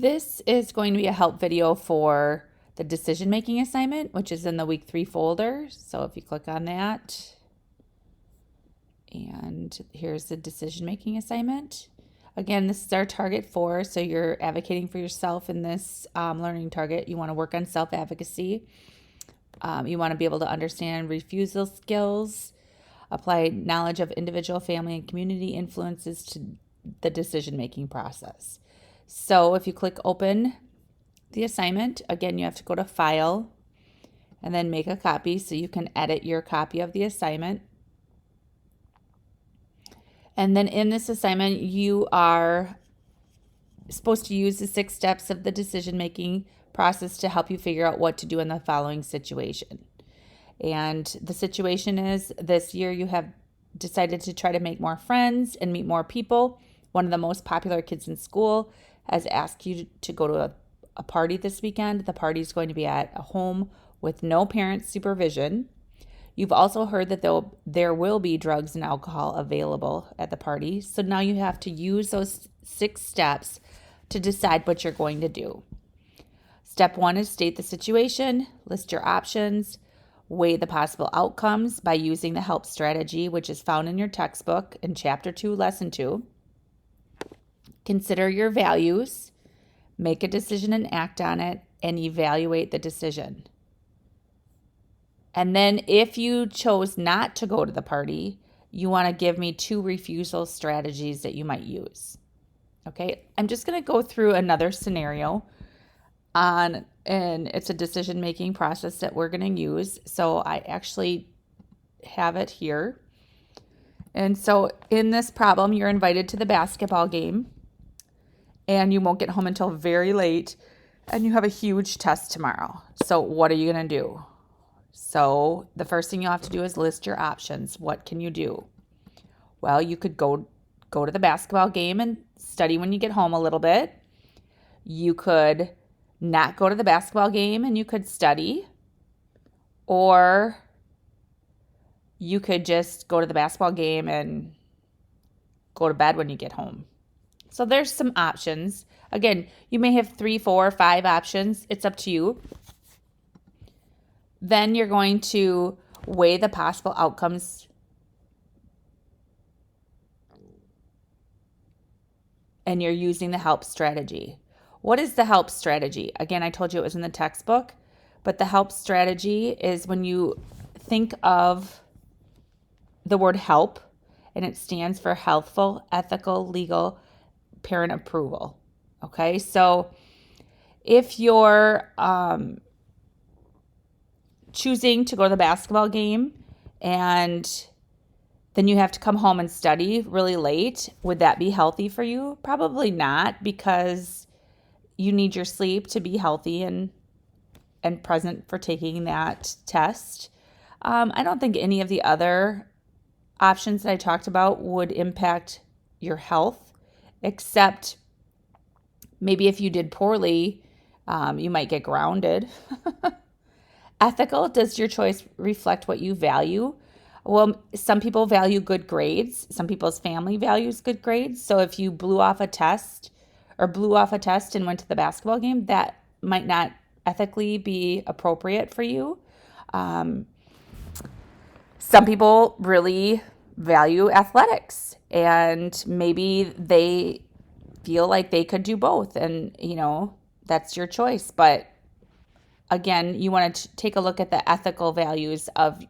This is going to be a help video for the decision-making assignment, which is in the week 3 folder. So if you click on that, and here's the decision-making assignment. Again, this is our target 4, so you're advocating for yourself in this learning target. You want to work on self-advocacy. You want to be able to understand refusal skills, apply knowledge of individual, family, and community influences to the decision-making process. So if you click open the assignment, again, you have to go to File and then make a copy so you can edit your copy of the assignment. And then in this assignment, you are supposed to use the 6 steps of the decision-making process to help you figure out what to do in the following situation. And the situation is this year you have decided to try to make more friends and meet more people. One of the most popular kids in school has asked you to go to a party this weekend. The party is going to be at a home with no parent supervision. You've also heard that there will be drugs and alcohol available at the party. So now you have to use those 6 steps to decide what you're going to do. Step 1 is state the situation, list your options, weigh the possible outcomes by using the help strategy, which is found in your textbook in Chapter 2, Lesson 2. Consider your values, make a decision and act on it, and evaluate the decision. And then if you chose not to go to the party, you want to give me 2 refusal strategies that you might use. Okay, I'm just going to go through another scenario and it's a decision-making process that we're going to use. So I actually have it here. And so in this problem, you're invited to the basketball game and you won't get home until very late and you have a huge test tomorrow. So what are you going to do? So the first thing you'll have to do is list your options. What can you do? Well, you could go to the basketball game and study when you get home a little bit. You could not go to the basketball game and you could study, or you could just go to the basketball game and go to bed when you get home. So there's some options. Again, you may have 3, 4, 5 options. It's up to you. Then you're going to weigh the possible outcomes and you're using the help strategy. What is the help strategy? Again, I told you it was in the textbook, but the help strategy is when you think of the word help, and it stands for healthful, ethical, legal, parent approval. Okay, so if you're choosing to go to the basketball game and then you have to come home and study really late, would that be healthy for you? Probably not, because you need your sleep to be healthy and present for taking that test. I don't think any of the other options that I talked about would impact your health, except maybe if you did poorly, you might get grounded. Ethical, does your choice reflect what you value? Well, some people value good grades. Some people's family values good grades. So if you blew off a test and went to the basketball game, that might not ethically be appropriate for you. Some people really value athletics and maybe they feel like they could do both, and that's your choice. But again, you want to take a look at the ethical values of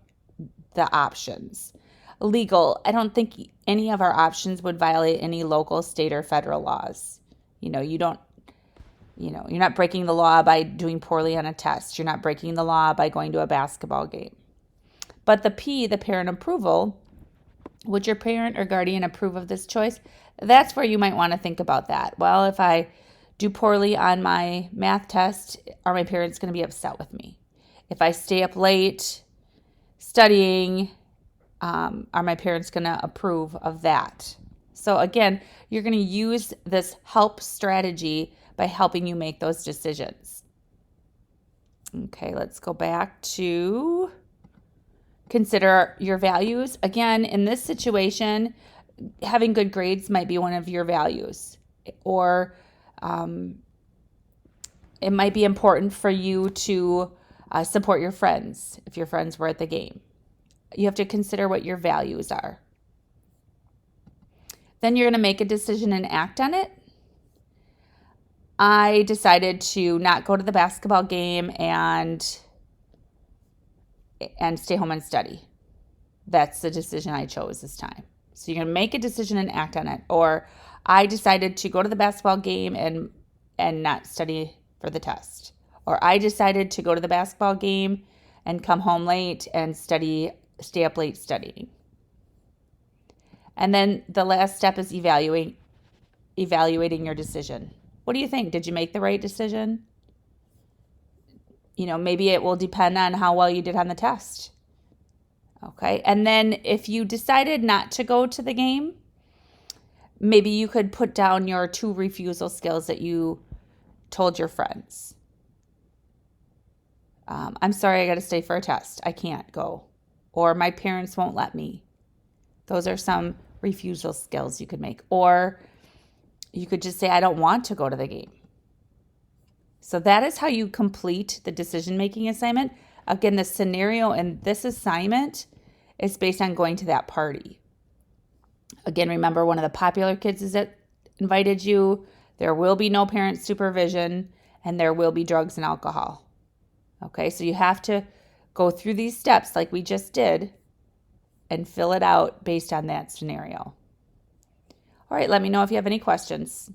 the options. Legal, I don't think any of our options would violate any local, state, or federal laws. You're not breaking the law by doing poorly on a test. You're not breaking the law by going to a basketball game. But the P, the parent approval, would your parent or guardian approve of this choice? That's where you might want to think about that. Well, if I do poorly on my math test, are my parents going to be upset with me? If I stay up late studying, are my parents going to approve of that? So again, you're going to use this help strategy by helping you make those decisions. Okay, let's go back to consider your values. Again, in this situation, having good grades might be one of your values, or It might be important for you to support your friends if your friends were at the game. You have to consider what your values are. Then you're going to make a decision and act on it. I decided to not go to the basketball game and stay home and study. That's the decision I chose this time. So you're going to make a decision and act on it. Or I decided to go to the basketball game and not study for the test. Or I decided to go to the basketball game and come home late and stay up late studying. And then the last step is evaluating your decision. What do you think? Did you make the right decision? Maybe it will depend on how well you did on the test. Okay. And then if you decided not to go to the game, maybe you could put down your 2 refusal skills that you told your friends. I'm sorry, I got to stay for a test. I can't go. Or my parents won't let me. Those are some refusal skills you could make. Or you could just say, I don't want to go to the game. So that is how you complete the decision-making assignment. Again, the scenario in this assignment is based on going to that party. Again, remember, one of the popular kids is that invited you. There will be no parent supervision, and there will be drugs and alcohol. Okay, so you have to go through these steps like we just did and fill it out based on that scenario. All right, let me know if you have any questions.